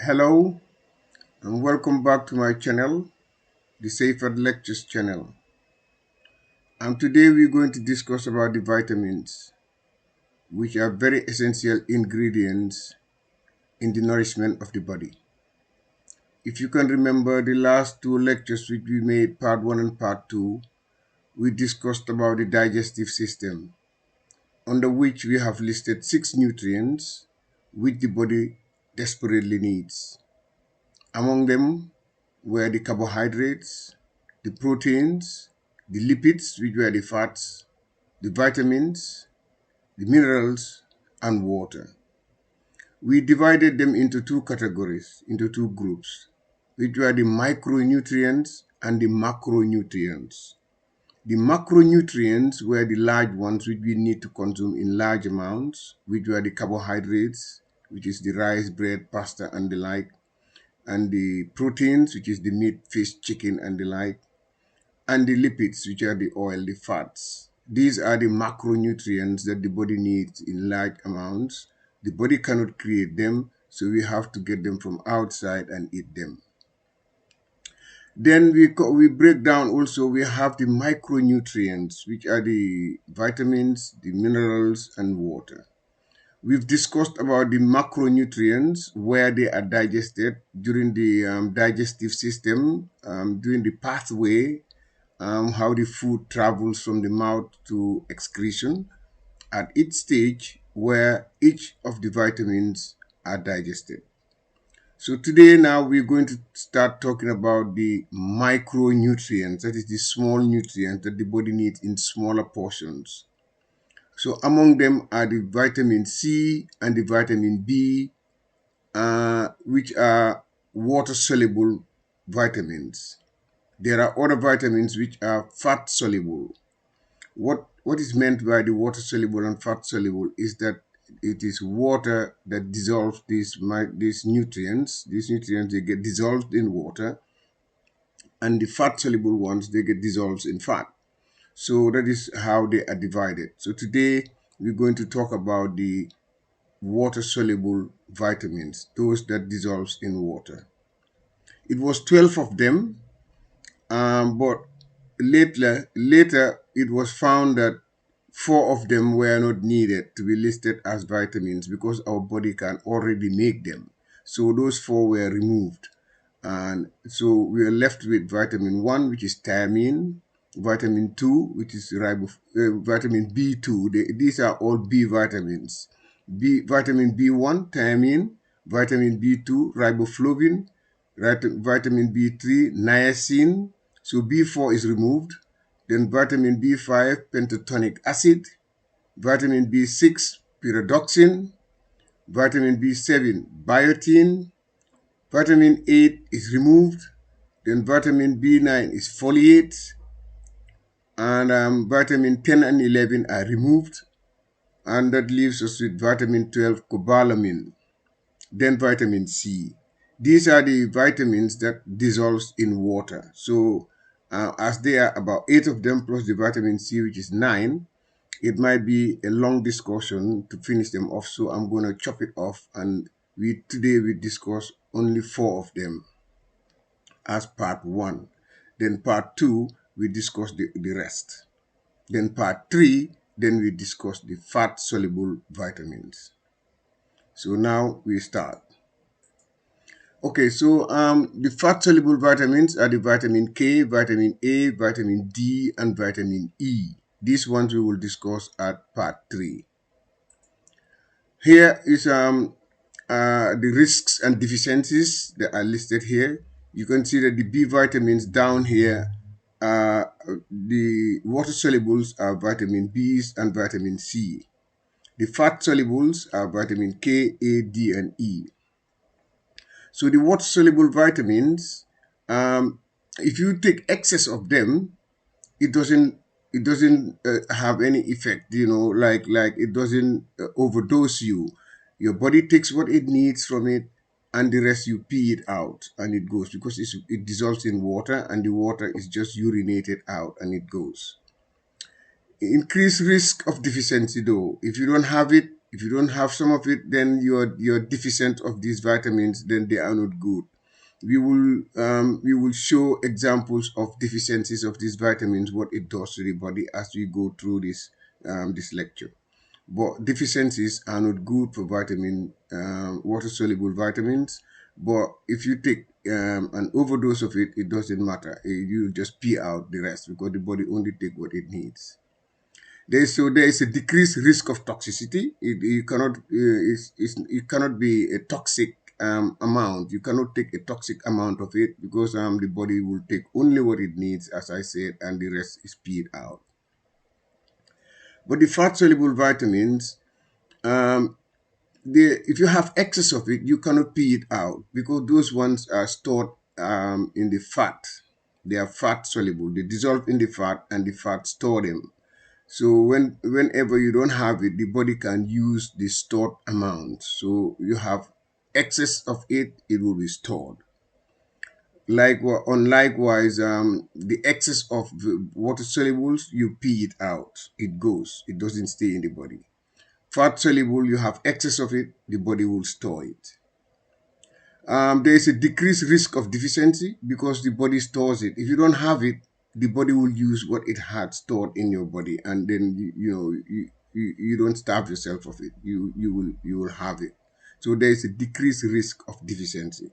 Hello and welcome back to my channel, the Safer Lectures channel. And today we're going to discuss about the vitamins, which are very essential ingredients in the nourishment of the body. If you can remember the last two lectures which we made, part 1 and part 2, we discussed about the digestive system, under which we have listed 6 nutrients which the body desperately needs. Among them were the carbohydrates, the proteins, the lipids, which were the fats, the vitamins, the minerals, and water. We divided them into two categories, into two groups, which were the micronutrients and the macronutrients. The macronutrients were the large ones which we need to consume in large amounts, which were the carbohydrates, which is the rice, bread, pasta, and the like, and the proteins, which is the meat, fish, chicken, and the like, and the lipids, which are the oil, the fats. These are the macronutrients that the body needs in large amounts. The body cannot create them, so we have to get them from outside and eat them. Then we break down also, we have the micronutrients, which are the vitamins, the minerals, and water. We've discussed about the macronutrients, where they are digested during the digestive system, during the pathway, how the food travels from the mouth to excretion at each stage where each of the vitamins are digested. So today now we're going to start talking about the micronutrients, that is the small nutrients that the body needs in smaller portions. So among them are the vitamin C and the vitamin B, which are water-soluble vitamins. There are other vitamins which are fat-soluble. What is meant by the water-soluble and fat-soluble is that it is water that dissolves these nutrients. These nutrients, they get dissolved in water, and the fat-soluble ones, they get dissolved in fat. So that is how they are divided. So today we're going to talk about the water-soluble vitamins, those that dissolves in water. It was 12 of them, but later it was found that 4 of them were not needed to be listed as vitamins because our body can already make them. So those 4 were removed. And so we are left with vitamin 1, which is thiamine, vitamin 2, which is vitamin B2. These are all B vitamins. Vitamin B1, thiamine, vitamin B2, riboflavin, vitamin B3, niacin. So B4 is removed. Then vitamin B5, pentatonic acid, vitamin B6, pyridoxine, vitamin B7, biotin, vitamin 8 is removed. Then vitamin B9 is foliate, and vitamin 10 and 11 are removed. And that leaves us with vitamin 12, cobalamin. Then vitamin C. These are the vitamins that dissolves in water. So as there are about 8 of them plus the vitamin C, which is 9, it might be a long discussion to finish them off. So I'm going to chop it off, and today we discuss only 4 of them as part 1. Then part 2, we discuss the rest. Then part 3, then we discuss the fat-soluble vitamins. So now we start. Okay, so the fat-soluble vitamins are the vitamin K, vitamin A, vitamin D, and vitamin E. These ones we will discuss at part 3. Here is the risks and deficiencies that are listed here. You can see that the B vitamins down here, the water solubles are vitamin Bs and vitamin C. The fat solubles are vitamin K, A, D, and E. So the water soluble vitamins, if you take excess of them, it doesn't have any effect, like it doesn't overdose you. Your body takes what it needs from it, and the rest you pee it out and it goes, because it dissolves in water, and the water is just urinated out and it goes. Increased risk of deficiency though. If you don't have it, If you don't have some of it, then you're deficient of these vitamins, then they are not good. We will show examples of deficiencies of these vitamins, what it does to the body as we go through this lecture. But deficiencies are not good for water soluble vitamins. But if you take an overdose of it, it doesn't matter. You just pee out the rest because the body only take what it needs. There is a decreased risk of toxicity. It cannot be a toxic amount. You cannot take a toxic amount of it because the body will take only what it needs, as I said, and the rest is peed out. But the fat soluble vitamins, um, if you have excess of it, you cannot pee it out because those ones are stored in the fat. They are fat soluble. They dissolve in the fat, and the fat store them. So whenever you don't have it, the body can use the stored amount. So you have excess of it, it will be stored. Likewise, the excess of the water solubles, you pee it out. It goes. It doesn't stay in the body. Fat soluble, you have excess of it, the body will store it. There is a decreased risk of deficiency because the body stores it. If you don't have it, the body will use what it had stored in your body, and then you don't starve yourself of it. You will have it. So there is a decreased risk of deficiency.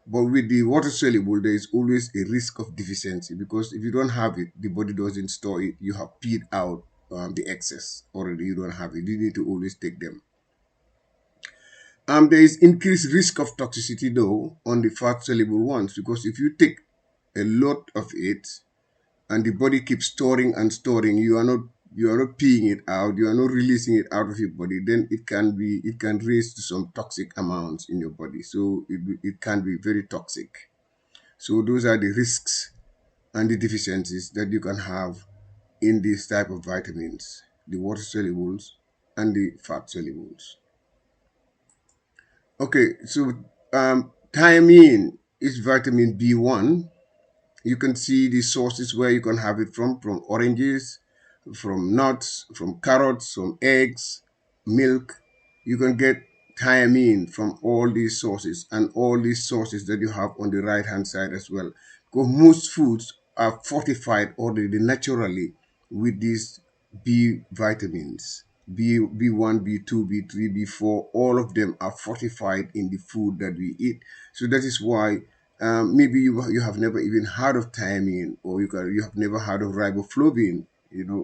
But with the water soluble, there is always a risk of deficiency because if you don't have it, the body doesn't store it. You have peed out the excess already. You don't have it. You need to always take them. There is increased risk of toxicity though on the fat soluble ones because if you take a lot of it and the body keeps storing and storing, you are not peeing it out, you are not releasing it out of your body, then it can raise to some toxic amounts in your body. So it can be very toxic. So those are the risks and the deficiencies that you can have in this type of vitamins, the water solubles and the fat solubles. Okay, so thiamine is vitamin B1. You can see the sources where you can have it from oranges, from nuts, from carrots, from eggs, milk. You can get thiamine from all these sources and all these sources that you have on the right hand side as well. Because most foods are fortified already naturally with these B vitamins. B1, B2, B3, B4, all of them are fortified in the food that we eat. So that is why maybe you have never even heard of thiamine, or you have never heard of riboflavin.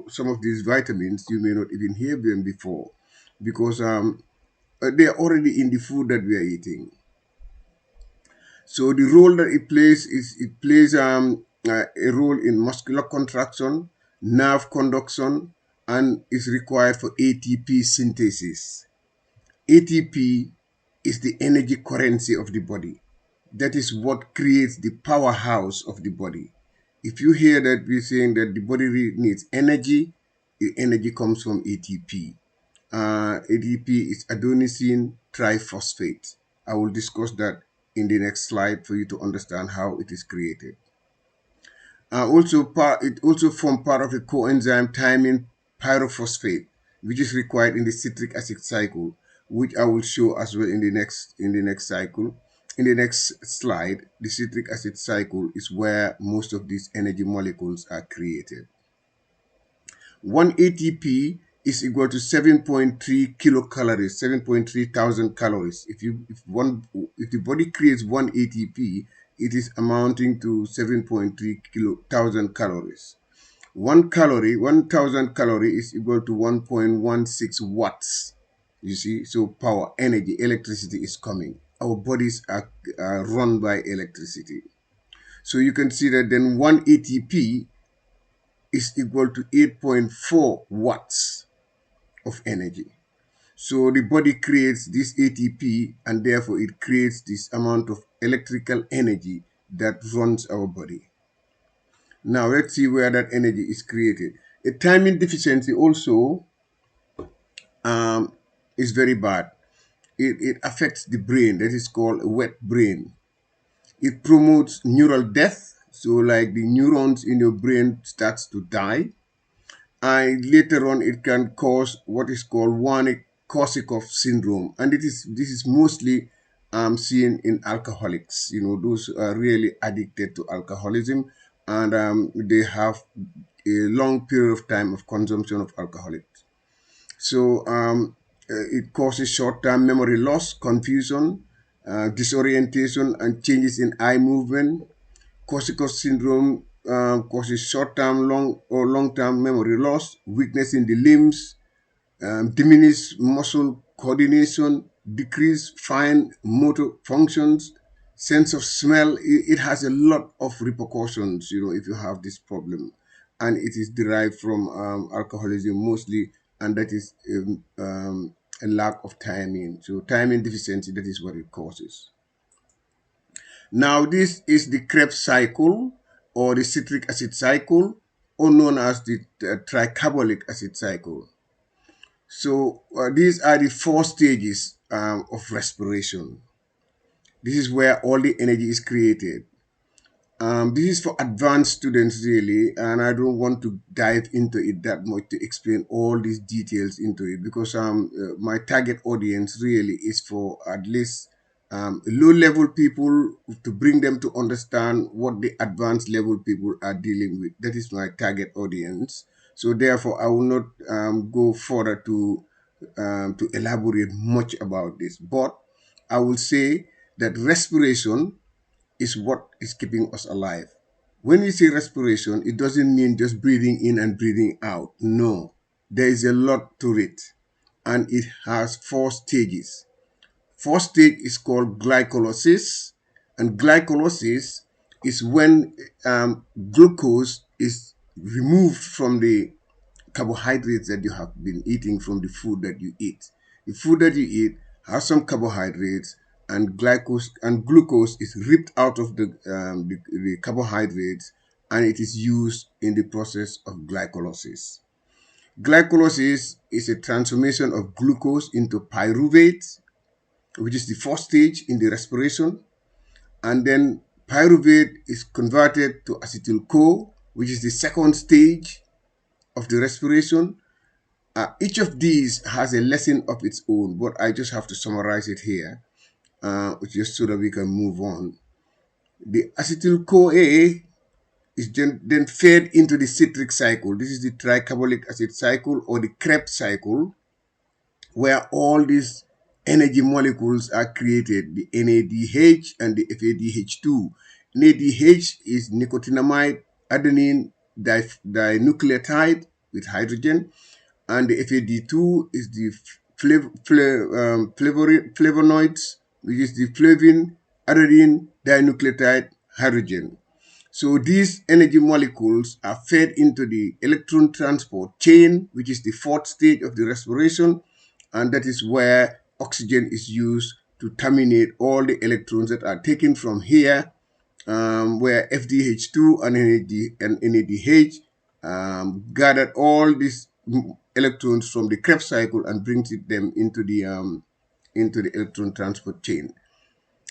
Some of these vitamins you may not even hear them before because they are already in the food that we are eating. So the role that it plays a role in muscular contraction, nerve conduction, and is required for ATP synthesis. ATP is the energy currency of the body. That is what creates the powerhouse of the body. If you hear that we're saying that the body needs energy, the energy comes from ATP. ATP is adenosine triphosphate. I will discuss that in the next slide for you to understand how it is created. It also forms part of the coenzyme thymine pyrophosphate, which is required in the citric acid cycle, which I will show as well in the next cycle. In the next slide, the citric acid cycle is where most of these energy molecules are created. 1 ATP is equal to 7.3 kilocalories, 7.3 thousand calories. If the body creates 1 ATP, it is amounting to 7.3 thousand calories. 1,000 calorie is equal to 1.16 watts. You see, so power, energy, electricity is coming. Our bodies are run by electricity. So you can see that then 1 ATP is equal to 8.4 watts of energy. So the body creates this ATP and therefore it creates this amount of electrical energy that runs our body. Now let's see where that energy is created. A thiamine deficiency also um, is very bad. It affects the brain. That is called a wet brain. It promotes neural death. So like the neurons in your brain starts to die. And later on, it can cause what is called Korsakoff syndrome, and this is mostly seen in alcoholics. Those who are really addicted to alcoholism, and they have a long period of time of consumption of alcoholics. So it causes short-term memory loss, confusion, disorientation, and changes in eye movement. Korsakoff syndrome causes short-term, long-term memory loss, weakness in the limbs, diminished muscle coordination, decreased fine motor functions, sense of smell. It has a lot of repercussions, if you have this problem. And it is derived from alcoholism mostly, and that is a lack of thiamine. So, thiamine deficiency, that is what it causes. Now, this is the Krebs cycle or the citric acid cycle, or known as the tricarbolic acid cycle. So these are the four stages of respiration. This is where all the energy is created. This is for advanced students, really, and I don't want to dive into it that much to explain all these details into it, because my target audience really is for at least low-level people, to bring them to understand what the advanced level people are dealing with. That is my target audience. So therefore, I will not go further to elaborate much about this, but I will say that respiration is what is keeping us alive. When we say respiration, it doesn't mean just breathing in and breathing out. No, there is a lot to it, and it has four stages. First stage is called glycolysis, and glycolysis is when glucose is removed from the carbohydrates that you have been eating from the food that you eat. The food that you eat has some carbohydrates, and glucose is ripped out of the carbohydrates, and it is used in the process of glycolysis. Glycolysis is a transformation of glucose into pyruvate, which is the first stage in the respiration, and then pyruvate is converted to acetyl-CoA, which is the second stage of the respiration. Each of these has a lesson of its own, but I just have to summarize it here, just so that we can move on. The acetyl-CoA is then fed into the citric cycle. This is the tricarbolic acid cycle, or the Krebs cycle, where all these energy molecules are created, the NADH and the FADH2. NADH is nicotinamide adenine dinucleotide with hydrogen, and the FAD2 is the flavonoids, which is the flavin adenine dinucleotide hydrogen. So these energy molecules are fed into the electron transport chain, which is the fourth stage of the respiration, and that is where oxygen is used to terminate all the electrons that are taken from here, where FDH2 and NADH gathered all these electrons from the Krebs cycle and brings them into the electron transport chain.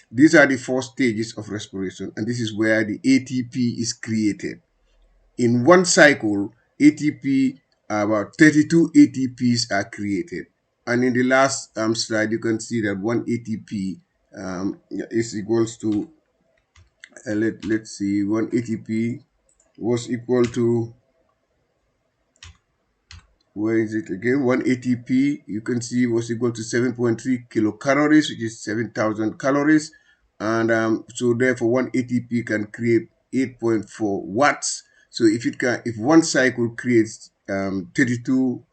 These are the four stages of respiration, and this is where the ATP is created. In one cycle, ATP, about 32 ATPs are created. And in the last slide, you can see that one ATP is equals to, let's see, one ATP was equal to, where is it again? One ATP, you can see, was equal to 7.3 kilocalories, which is 7,000 calories. And so therefore, one ATP can create 8.4 watts. So if one cycle creates 32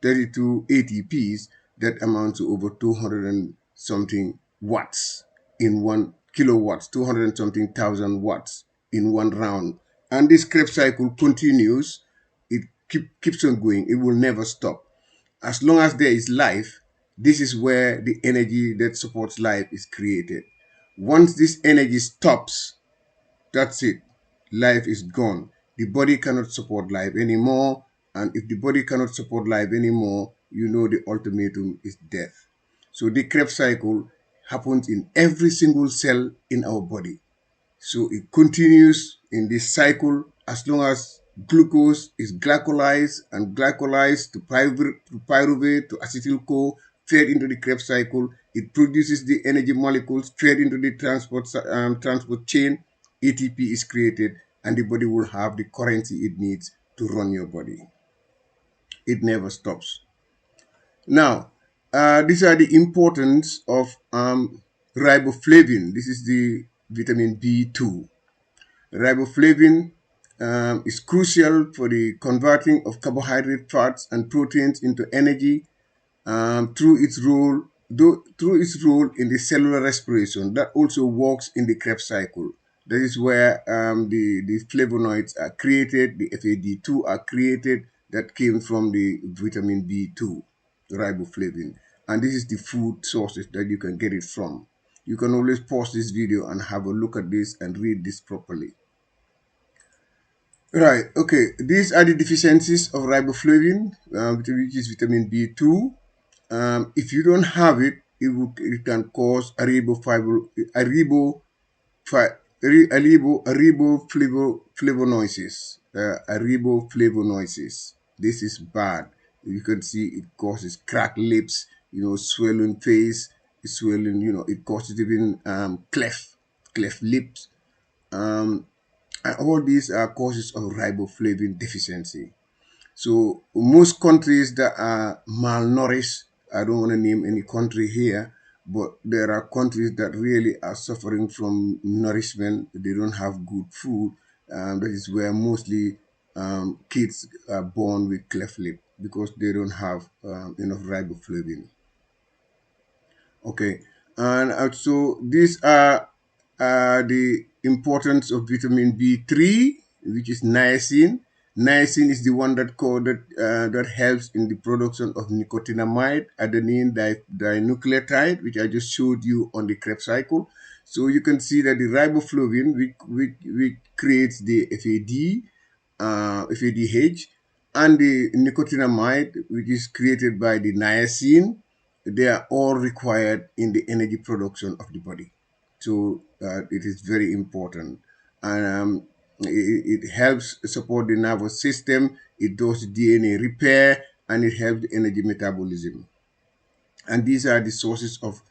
ATPs, that amounts to over 200 and something watts in 1 kilowatts, 200 and something thousand watts in one round. And this Krebs cycle continues. It keeps on going. It will never stop. As long as there is life, this is where the energy that supports life is created. Once this energy stops, that's it. Life is gone. The body cannot support life anymore. And if the body cannot support life anymore, the ultimatum is death. So the Krebs cycle happens in every single cell in our body. So it continues in this cycle as long as glucose is glycolized and glycolized to pyruvate to acetyl-CoA fed into the Krebs cycle. It produces the energy molecules fed into the transport chain. ATP is created, and the body will have the currency it needs to run your body. It never stops. Now, these are the importance of riboflavin. This is the vitamin B2. Riboflavin is crucial for the converting of carbohydrate, fats, and proteins into energy through its role in the cellular respiration. That also works in the Krebs cycle. That is where the flavonoids are created, the FAD2 are created, that came from the vitamin B2, riboflavin. And this is the food sources that you can get it from. You can always pause this video and have a look at this and read this properly. Right, okay. These are the deficiencies of riboflavin, which is vitamin B2. If you don't have it, it can cause ariboflavonosis. This is bad. You can see it causes cracked lips, swollen face, swollen, it causes even cleft lips. And all these are causes of riboflavin deficiency. So most countries that are malnourished, I don't want to name any country here, but there are countries that really are suffering from nourishment. They don't have good food. That is where mostly kids are born with cleft lip because they don't have enough riboflavin. Okay, and also these are the importance of vitamin B3, which is niacin. Niacin is the one that helps in the production of nicotinamide adenine dinucleotide, which I just showed you on the Krebs cycle. So you can see that the riboflavin, which creates the FADH, and the nicotinamide, which is created by the niacin, they are all required in the energy production of the body. So it is very important. And it helps support the nervous system, it does DNA repair, and it helps the energy metabolism. And these are the sources of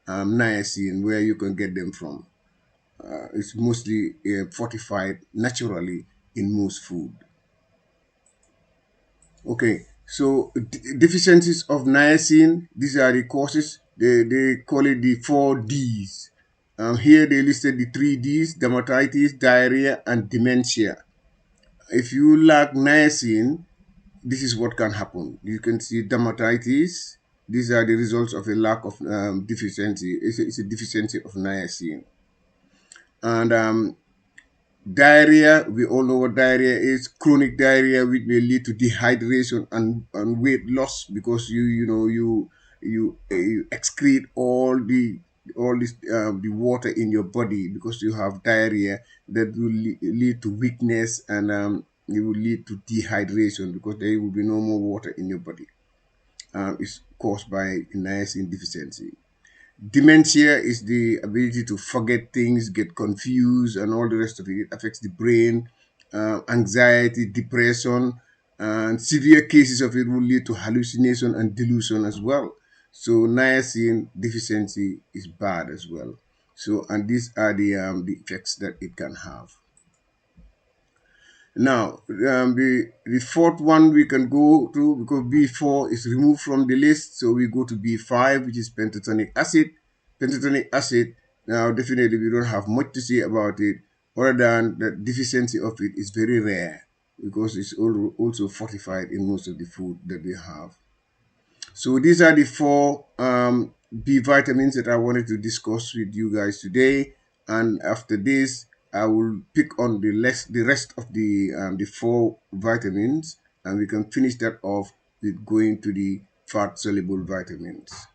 niacin, where you can get them from. It's mostly fortified naturally in most food. Okay, so deficiencies of niacin, these are the causes. They call it the 4 Ds. Here they listed the 3 Ds: dermatitis, diarrhea, and dementia. If you lack niacin, this is what can happen. You can see dermatitis. These are the results of a lack of deficiency. It's a deficiency of niacin. And diarrhea, we all know what diarrhea is. Chronic diarrhea, which may lead to dehydration and weight loss, because you excrete all this the water in your body because you have diarrhea. That will lead to weakness, and it will lead to dehydration because there will be no more water in your body. It's caused by niacin deficiency. Dementia is the ability to forget things, get confused, and all the rest of it. It affects the brain, anxiety, depression, and severe cases of it will lead to hallucination and delusion as well. So niacin deficiency is bad as well. So, and these are the effects that it can have. Now, the fourth one we can go to, because B4 is removed from the list, so we go to B5, which is pentatonic acid. Pentatonic acid, now definitely we don't have much to say about it, other than the deficiency of it is very rare because it's also fortified in most of the food that we have. So these are the four B vitamins that I wanted to discuss with you guys today. And after this, I will pick on the rest of the four vitamins, and we can finish that off with going to the fat soluble vitamins.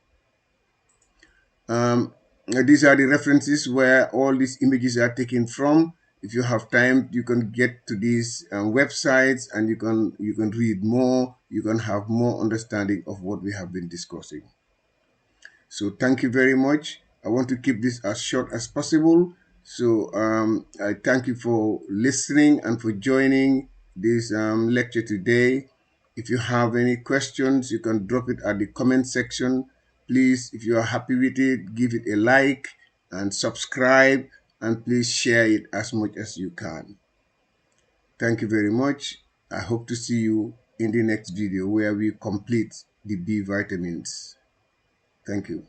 These are the references where all these images are taken from. If you have time, you can get to these websites, and you can read more. You can have more understanding of what we have been discussing. So thank you very much. I want to keep this as short as possible. So I thank you for listening and for joining this lecture today. If you have any questions, you can drop it at the comment section. Please, if you are happy with it, give it a like and subscribe, and please share it as much as you can. Thank you very much. I hope to see you in the next video where we complete the B vitamins. Thank you.